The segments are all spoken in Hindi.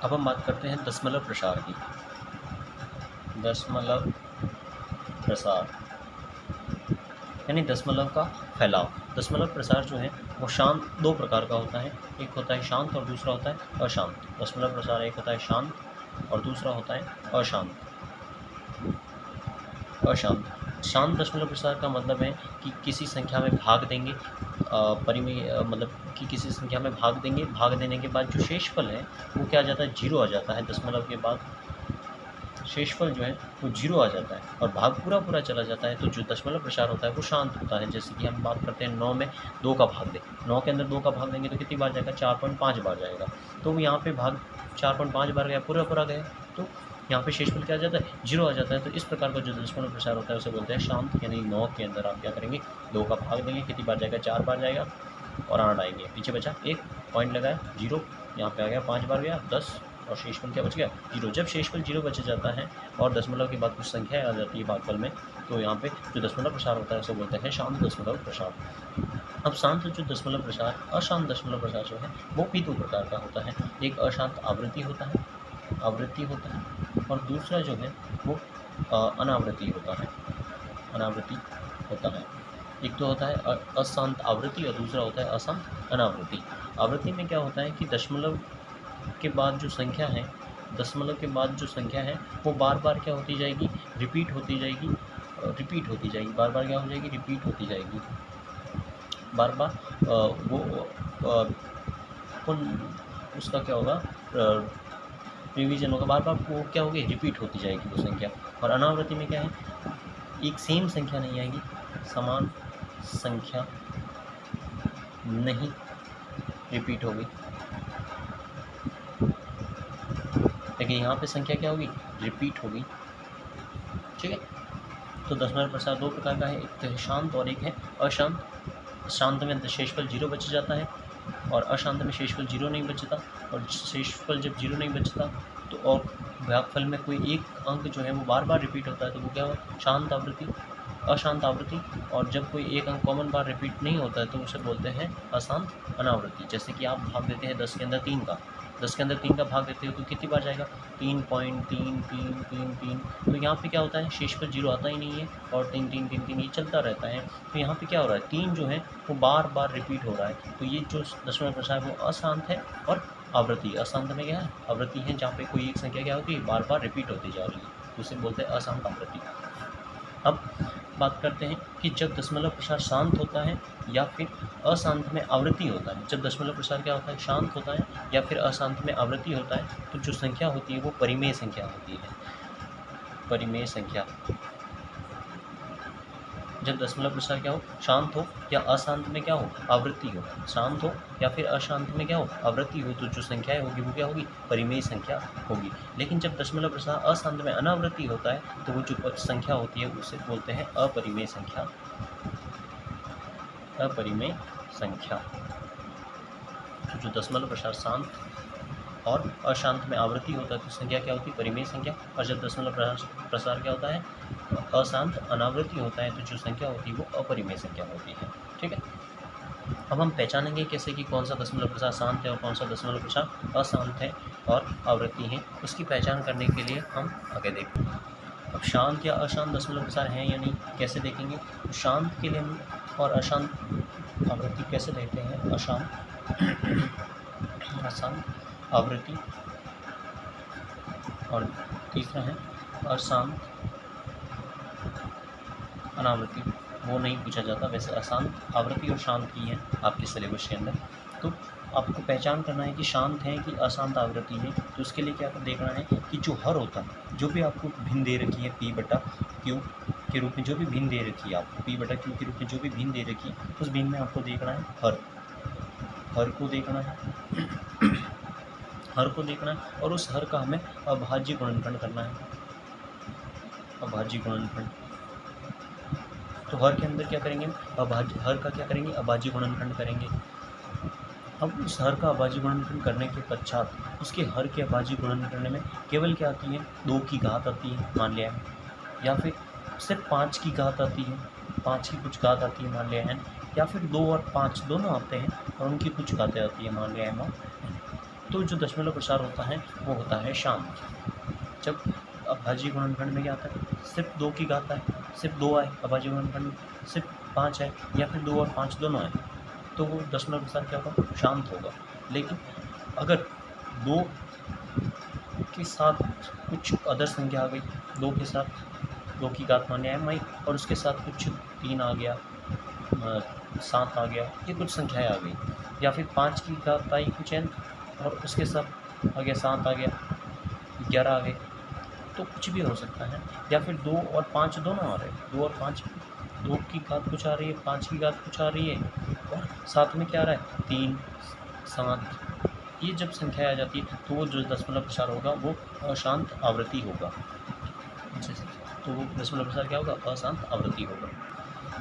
अब हम बात करते हैं दशमलव प्रसार की। दशमलव प्रसार यानी दशमलव का फैलाव। दशमलव प्रसार जो है वो शांत दो प्रकार का होता है, एक होता है शांत और दूसरा होता है अशांत। दशमलव प्रसार एक होता है शांत और दूसरा होता है अशांत। शांत दशमलव प्रसार का मतलब है कि किसी संख्या में भाग देंगे, परिमेय मतलब कि किसी संख्या में भाग देंगे, भाग देने के बाद जो शेषफल है वो क्या आ जाता है, जीरो आ जाता है। दशमलव के बाद शेषफल जो है वो जीरो आ जाता है और भाग पूरा चला जाता है। तो जो दशमलव प्रसार होता है वो शांत होता है। जैसे कि हम बात करते हैं 9 में 2 का भाग दें, 9 के अंदर 2 का भाग देंगे तो कितनी बार जाएगा, 4.5 बार जाएगा। तो यहाँ पे भाग 4.5 बार गया, पूरा गया, तो यहाँ पे शेषफल क्या आ जाता है, जीरो आ जाता है। तो इस प्रकार का जो दशमलव प्रसार होता है उसे बोलते हैं शांत। यानी 9 के अंदर आप क्या करेंगे, 2 का भाग देंगे, कितनी बार जाएगा, 4 बार जाएगा और 8 आएंगे, पीछे बचा 1 पॉइंट लगाया, जीरो, यहाँ पे आ गया 5 बार गया 10 और शेषफल क्या बच गया, जीरो। जब शेषफल जीरो बच जाता है और दशमलव के बाद कुछ संख्या आ जाती है भागफल में, तो यहाँ पे जो दशमलव प्रसार होता है उसे बोलते हैं शांत दशमलव प्रसार। अब शांत जो दशमलव प्रसार, अशांत दशमलव प्रसार जो है वो भी दो प्रकार का होता है। एक अशांत आवृत्ति होता है, और दूसरा जो है वो अनावृत्ति होता है, एक तो होता है अशांत आवृत्ति और दूसरा होता है अशांत अनावृत्ति। आवृत्ति में क्या होता है कि दशमलव के बाद जो संख्या है, वो बार बार क्या होती जाएगी, रिपीट होती जाएगी, बार बार क्या हो जाएगी, रिपीट होती जाएगी, बार बार उसका क्या होगा, रिवीजन होगा, बार बार वो क्या होगी, रिपीट होती जाएगी वो संख्या। और अनावृत्ति में क्या है, एक सेम संख्या नहीं आएगी, समान संख्या नहीं रिपीट होगी, लेकिन यहाँ पे संख्या क्या होगी, रिपीट होगी। ठीक है, तो दशमलव प्रसार दो प्रकार का है, एक तो है शांत और एक है अशांत। शांत में शेषफल जीरो बच जाता है और अशांत में शेषफल जीरो नहीं बचता। और शेषफल जब जीरो नहीं बचता तो और भागफल में कोई एक अंक जो है वो बार बार रिपीट होता है, तो वो क्या हुआ, शांत आवृत्ति, अशांत आवृत्ति। और जब कोई एक अंक कॉमन बार रिपीट नहीं होता है तो उसे बोलते हैं अशांत अनावृत्ति। जैसे कि आप भाग देते हैं 10 के अंदर 3 का, 10 के अंदर 3 का भाग देते हो तो कितनी बार जाएगा, 3.33333। तो यहाँ पे क्या होता है, शेषफल जीरो आता ही नहीं है और 3 ये चलता रहता है। तो यहाँ पे क्या हो रहा है, 3 जो है वो बार बार रिपीट हो रहा है। तो ये जो दशमलव प्रसार है वो अशांत है। और आवृत्ति, अशांत में क्या है, आवृत्ति है जहाँ पे कोई एक संख्या क्या होती है, बार बार रिपीट होती जा रही है, तो उसे बोलते हैं अशांत आवृत्ति। अब बात करते हैं कि जब दशमलव प्रसार शांत होता है या फिर अशांत में आवृत्ति होता है। जब दशमलव प्रसार क्या होता है, शांत होता है या फिर अशांत में आवृत्ति होता है, तो जो संख्या होती है वो परिमेय संख्या होती है, परिमेय संख्या। जब दशमलव प्रसार क्या हो, शांत हो या अशांत में क्या हो, आवृत्ति हो, शांत हो या फिर अशांत में क्या हो, आवृत्ति हो, तो जो संख्याएं होगी वो क्या होगी, परिमेय संख्या होगी। लेकिन जब दशमलव प्रसार अशांत में अनावृत्ति होता है तो वो जो संख्या होती है उसे बोलते हैं अपरिमेय संख्या, अपरिमेय संख्या। तो जो दशमलव प्रसार शांत और अशांत में आवृत्ति होता है तो संख्या क्या होती है, परिमेय संख्या। और जब दशमलव प्रसार क्या होता है, अशांत अनावृत्ति होता है, तो जो संख्या होती है वो अपरिमेय संख्या होती है। ठीक है, अब हम पहचानेंगे कैसे कि कौन सा दशमलव प्रसार शांत है और कौन सा दशमलव प्रसार अशांत है और आवृत्ति है। उसकी पहचान करने के लिए हम आगे देखें। अब शांत या अशांत दशमलव प्रसार हैं या नहीं, कैसे देखेंगे, तो शांत के लिए हम और अशांत आवृत्ति कैसे देखते हैं, अशांत आवृत्ति, और तीसरा है अशांत अनावृत्ति। वो नहीं पूछा जाता, वैसे अशांत आवृत्ति और शांत की है आपके सिलेबस के अंदर। तो आपको पहचान करना है कि शांत है कि अशांत आवृत्ति है। तो उसके लिए क्या देखना है कि जो हर होता है, जो भी आपको भिन्न दे रखी है P/Q के रूप में, जो भी भिन्न दे रखी है आपको P/Q के रूप में जो भी भिन्न दे रखी है, उस भिन्न में आपको देखना है हर को देखना है, हर को देखना है। और उस हर का हमें अभाज्य गुणनखंड करना है, अभाज्य गुणनखंड। तो हर के अंदर क्या करेंगे, हर का क्या करेंगे, अभाज्य गुणनखंड करेंगे। अब उस हर का अभाज्य गुणनखंड करने के पश्चात उसके हर के अभाज्य गुणनखंड में केवल क्या आती है, 2 की घात आती है मान लिया है, या फिर सिर्फ 5 की घात आती है, 5 की कुछ घात आती है मान लिया है, या फिर 2 और 5 दोनों आते हैं और उनकी कुछ घातें आती है मान लिया है। तो जो दशमलव प्रसार होता है वो होता है शांत। जब अभाज्य गुणनखंड में क्या आता है, सिर्फ 2 की घात आए, सिर्फ 2 आए, अभाज्य गुणनखंड में सिर्फ 5 आए या फिर 2 और 5 दोनों आए, तो वो दशमलव प्रसार क्या होगा, शांत होगा। लेकिन अगर 2 के साथ कुछ अदर संख्या आ गई, 2 के साथ 2 की घात माने m आई और उसके साथ कुछ 3 आ गया, 7 आ गया, ये कुछ संख्याएँ आ गई, या फिर 5 की घात आई कुछ n और उसके साथ आ गया 7 आ गया, 11 आ गए, तो कुछ भी हो सकता है। या फिर 2 और 5 दोनों आ रहे हैं, 2 और 5, 2 की घात कुछ आ रही है, 5 की घात कुछ आ रही है और साथ में क्या आ रहा है, 3, 7, ये जब संख्या आ जाती है तो वो जो दशमलव प्रसार होगा वो अशांत आवृत्ति होगा। तो वो दशमलव प्रसार क्या होगा, अशांत आवृत्ति होगा।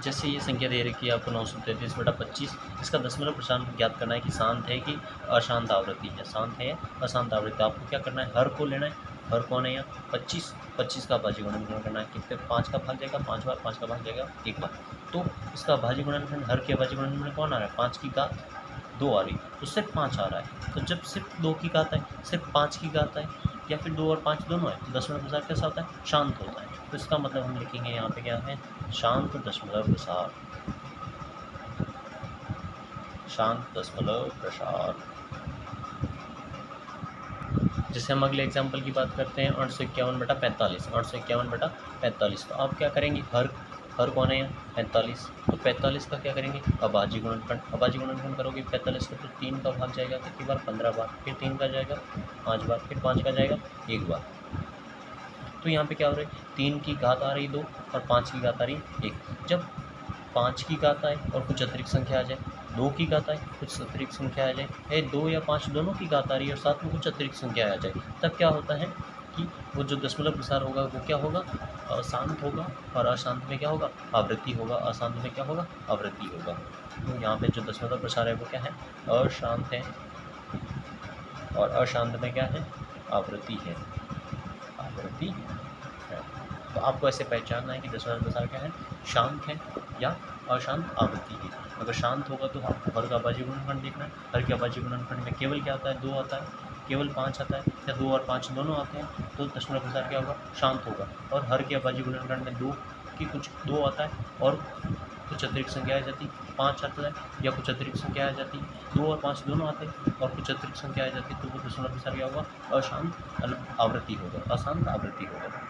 जैसे ये संख्या दे रखी है आपको 933/25, इसका दशमलव प्रसार ज्ञात करना है कि शांत है कि अशांत आवृत्ति है, शांत है या अशांत आवृत्ति। आपको क्या करना है, हर को लेना है, हर कौन है यहाँ 25, 25 का अभाज्य गुणनखंड करना है, कितने 5 का भाग जाएगा, 5 बार, 5 का भाग जाएगा 1 बार, तो इसका अभाज्य गुणनखंड, हर के अभाज्य गुणनखंड में कौन आ रहा है, 5 की घात 2 आ रही, तो सिर्फ 5 आ रहा है। तो जब सिर्फ 2 की घात आए, सिर्फ 5 की घात आए या फिर 2 और 5 दोनों है, तो दशमलव प्रसार कैसा होता है, शांत होता है। तो इसका मतलब हम लिखेंगे यहाँ पे क्या है, शांत दशमलव प्रसार, शांत दशमलव प्रसार। जैसे हम अगले एग्जाम्पल की बात करते हैं 851/45, 851/45, तो आप क्या करेंगे, हर कौन है यहाँ 45, तो 45 का क्या करेंगे, अभाज्य गुणनखंड, अभाज्य गुणनखंड करोगे 45 का तो 3 का भाग जाएगा कितनी बार, 15 बार, फिर 3 का जाएगा 5 बार, फिर 5 का जाएगा 1 बार। तो यहाँ पे क्या हो रहा है, 3 की घात आ रही 2 और 5 की घात आ रही 1। जब 5 की घात आए और कुछ अतिरिक्त संख्या आ जाए, 2 की घात आए कुछ अतिरिक्त संख्या आ जाए, 2 या 5 दोनों की घात आ रही है और साथ में कुछ अतिरिक्त संख्या आ जाए, तब क्या होता है कि वो जो दशमलव प्रसार होगा वो क्या होगा, अशांत होगा, और अशांत में क्या होगा, आवृत्ति होगा, अशांत में क्या होगा, आवृत्ति होगा। तो यहाँ पे जो दशमलव प्रसार है वो क्या है, अशांत है, और अशांत में क्या है, आवृत्ति है, आवृत्ति है। तो आपको ऐसे पहचानना है कि दशमलव प्रसार क्या है, शांत है या अशांत आवृत्ति है। अगर शांत होगा तो आपको हर का अभाज्य गुणनखंड देखना है, हर के अभाज्य गुणनखंड में केवल क्या आता है, 2 आता है, केवल 5 आता है या 2 और 5 दोनों आते हैं, तो दशमलव प्रसार क्या होगा, शांत होगा। और हर के अभाज्य गुणनखंड में 2 की कुछ 2 आता है और कुछ अतिरिक्त संख्या आ जाती, 5 आता है या कुछ अतिरिक्त संख्या आ जाती, 2 और 5 दोनों आते हैं और कुछ अतिरिक्त संख्या आ जाती, तो वो दशमलव प्रसार क्या होगा, अशांत आवृत्ति होगा, अशांत आवृत्ति होगा।